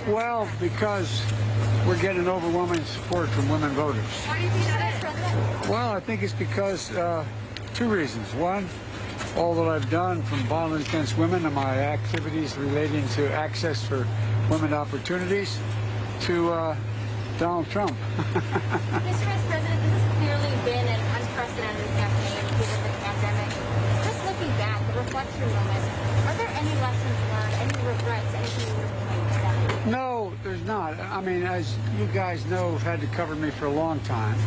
Well, because we're getting overwhelming support from women voters. Why do you think that is, President? Well, I think it's because two reasons. One, all that I've done from violence against women and my activities relating to access for women opportunities to Donald Trump. Mr. Vice President, this has clearly been an unprecedented campaign given the pandemic. Just looking back, the reflection moment, are there any lessons learned, any regrets, anything you would have done? No, there's not. I mean, as you guys know, have had to cover me for a long time.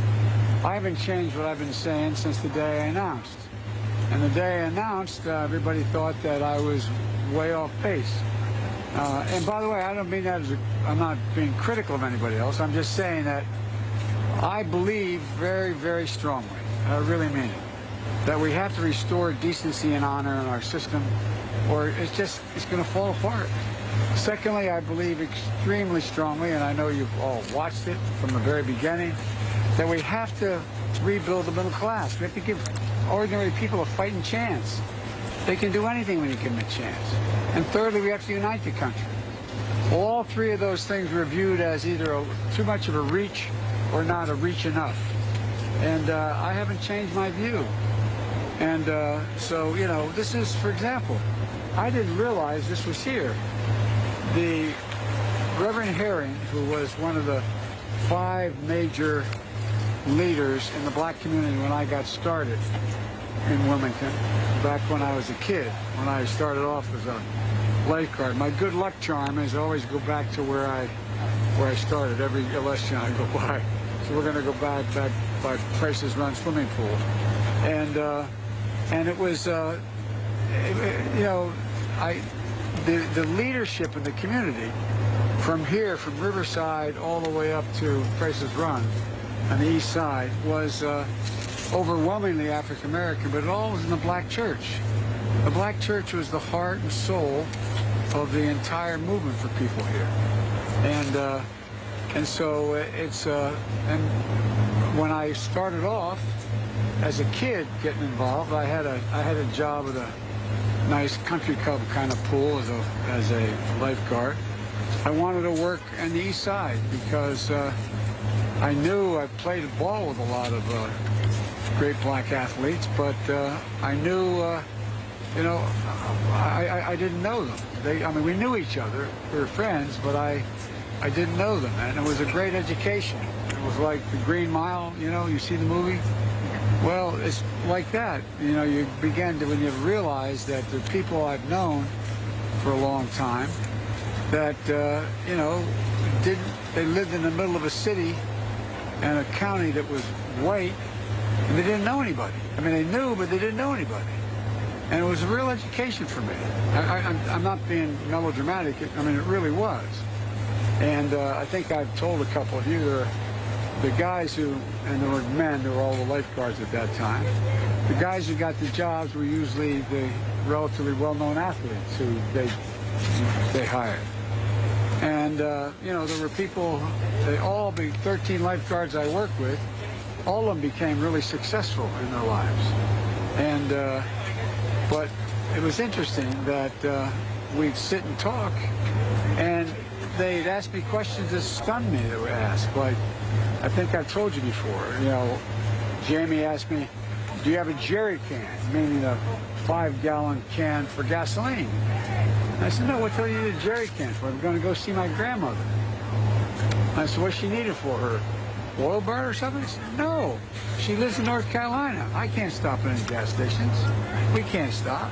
I haven't changed what I've been saying since the day I announced. And the day I announced, everybody thought that I was way off pace. And by the way, I don't mean that as I'm not being critical of anybody else. I'm just saying that I believe very, very strongly, and I really mean it, that we have to restore decency and honor in our system, or it's going to fall apart. Secondly, I believe extremely strongly, and I know you've all watched it from the very beginning, that we have to rebuild the middle class. We have to give ordinary people a fighting chance. They can do anything when you give them a chance. And thirdly, we have to unite the country. Well, all three of those things were viewed as either too much of a reach or not a reach enough. And I haven't changed my view. And so, you know, this is, for example, I didn't realize this was here. The Reverend Herring, who was one of the 5 major leaders in the black community when I got started in Wilmington, back when I was a kid, when I started off as a lifeguard. My good luck charm is I always go back to where I started. Every election I go by. So we're going to go back by Price's Run swimming pool. And it was, you know, the leadership in the community from here, from Riverside all the way up to Price's Run on the east side was overwhelmingly African American, but it all was in the black church. The black church was the heart and soul of the entire movement for people here. And so it's, and when I started off as a kid getting involved, I had a job at a nice country club kind of pool as a lifeguard. I wanted to work on the east side because I knew I played ball with a lot of great black athletes, but I knew, you know, I didn't know them. I mean, we knew each other. We were friends, but I didn't know them, and it was a great education. It was like the Green Mile, you know, you see the movie? Well, it's like that. You know, you begin to, when you realize that the people I've known for a long time that, you know, they lived in the middle of a city and a county that was white, and they didn't know anybody. I mean, they knew, but they didn't know anybody. And it was a real education for me. I'm not being melodramatic. I mean, it really was. And I think I've told a couple of you, the guys who, and there were men, there were all the lifeguards at that time, the guys who got the jobs were usually the relatively well-known athletes who they hired. And, you know, there were people, the 13 lifeguards I worked with, all of them became really successful in their lives. And, but it was interesting that we'd sit and talk, and they'd ask me questions that stunned me. They would ask, like, I think I've told you before, you know, Jamie asked me, do you have a jerry can, meaning a 5-gallon can for gasoline? I said, no, what do you need a jerry can for? I'm going to go see my grandmother. I said, what's she needed for her? Oil burn or something? He said, no, she lives in North Carolina. I can't stop at any gas stations. We can't stop.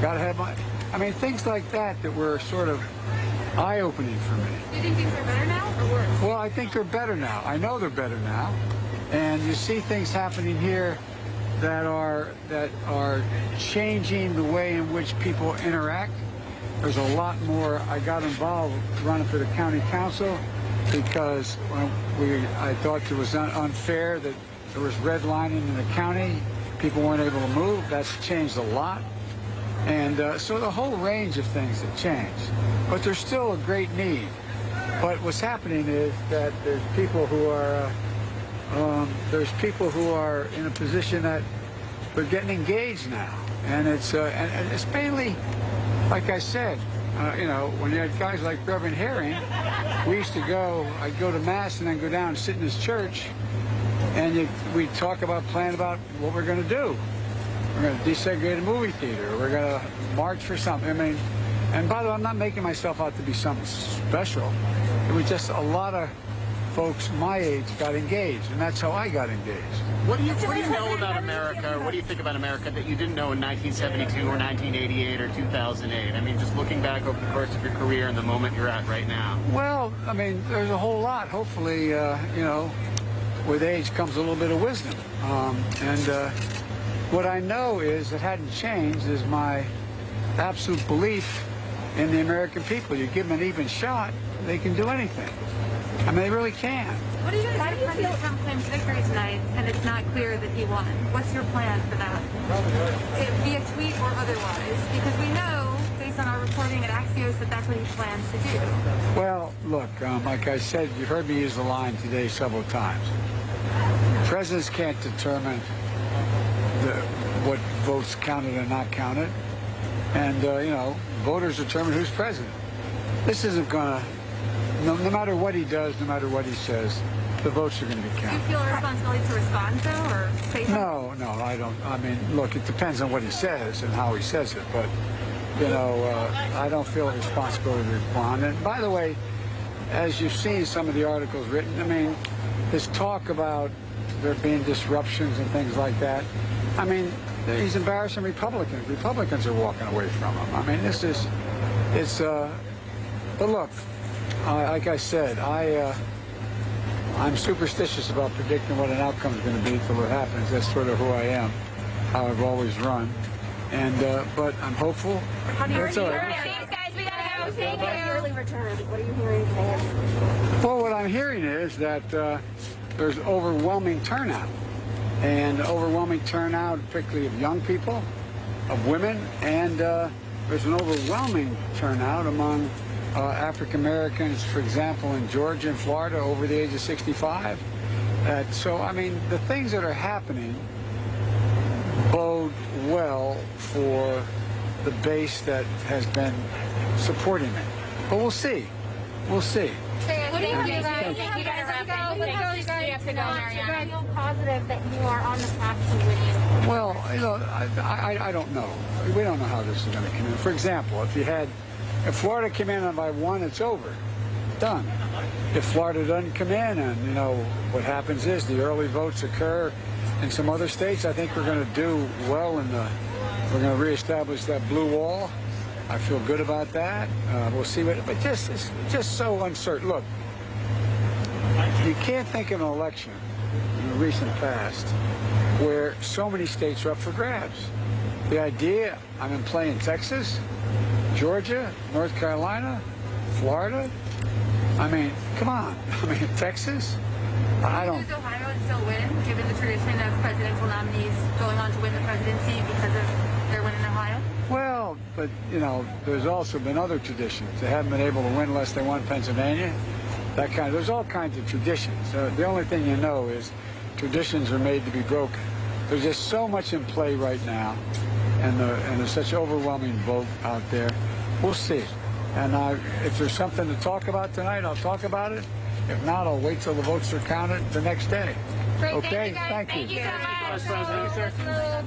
Got to have my, I mean, things like that were sort of eye-opening for me. Do you think things are better now or worse? Well, I think they're better now. I know they're better now. And you see things happening here that are changing the way in which people interact. There's a lot more. I got involved running for the county council because I thought it was unfair that there was redlining in the county. People weren't able to move. That's changed a lot. And so the whole range of things have changed. But there's still a great need. But what's happening is that there's people who are in a position that they're getting engaged now. And it's mainly, like I said, you know, when you had guys like Reverend Herring, we used to I'd go to Mass and then go down and sit in his church, and we'd talk about, plan about what we're going to do. We're going to desegregate a movie theater. We're going to march for something. I mean, and by the way, I'm not making myself out to be something special. It was just a lot of folks my age got engaged, and that's how I got engaged. What do you know about America, or what do you think about America that you didn't know in 1972 or 1988 or 2008? I mean, just looking back over the course of your career and the moment you're at right now. Well, I mean, there's a whole lot. Hopefully, you know, with age comes a little bit of wisdom. What I know is that hadn't changed is my absolute belief in the American people. You give them an even shot, they can do anything. I mean, they really can. What do you guys think President Trump claims victory tonight, and it's not clear that he won? What's your plan for that? Via tweet or otherwise? Because we know, based on our reporting at Axios, that that's what he plans to do. Well, look, like I said, you heard me use the line today several times. Presidents can't determine what votes counted and not counted. And, you know, voters determine who's president. This isn't going to, no matter what he does, no matter what he says, the votes are going to be Do you counted. feel a responsibility to respond, though, or say something? No, I don't. I mean, look, it depends on what he says and how he says it. But, you know, I don't feel a responsibility to respond. And by the way, as you've seen some of the articles written, I mean, this talk about there being disruptions and things like that, I mean, he's embarrassing Republicans. Republicans are walking away from him. I mean, but look, like I said, I'm superstitious about predicting what an outcome is going to be until it happens. That's sort of who I am, how I've always run. And, but I'm hopeful. That's all right. Thanks, guys. We gotta go. Thank you. Early returns. What are you hearing today? Well, what I'm hearing is that there's overwhelming turnout. And overwhelming turnout, particularly of young people, of women, and there's an overwhelming turnout among African Americans, for example, in Georgia and Florida, over the age of 65. So, I mean, the things that are happening bode well for the base that has been supporting it. But we'll see. We'll see. What do you think, guys? You gotta wrap up. We have to go, Mariana. Do you feel positive that you are on the path to winning? Well, you know, I don't know. We don't know how this is going to come in. For example, if Florida came in by 1, it's over. Done. If Florida doesn't come in and, you know, what happens is the early votes occur in some other states, I think we're going to do well we're going to reestablish that blue wall. I feel good about that. We'll see but it's just so uncertain. Look, you can't think of an election in the recent past where so many states are up for grabs. The idea, I'm in play in Texas, Georgia, North Carolina, Florida. I mean, come on. I mean, Texas? I don't. Does Ohio still win, given the tradition of presidential nominees going on to win the presidency because of their win in Ohio? Well, but, you know, there's also been other traditions. They haven't been able to win unless they won Pennsylvania. There's all kinds of traditions. The only thing you know is traditions are made to be broken. There's just so much in play right now, and there's such overwhelming vote out there. We'll see. And if there's something to talk about tonight, I'll talk about it. If not, I'll wait till the votes are counted the next day. Great. Okay? Thank you, guys. Thank you. Thank you so much. Vice President, sir.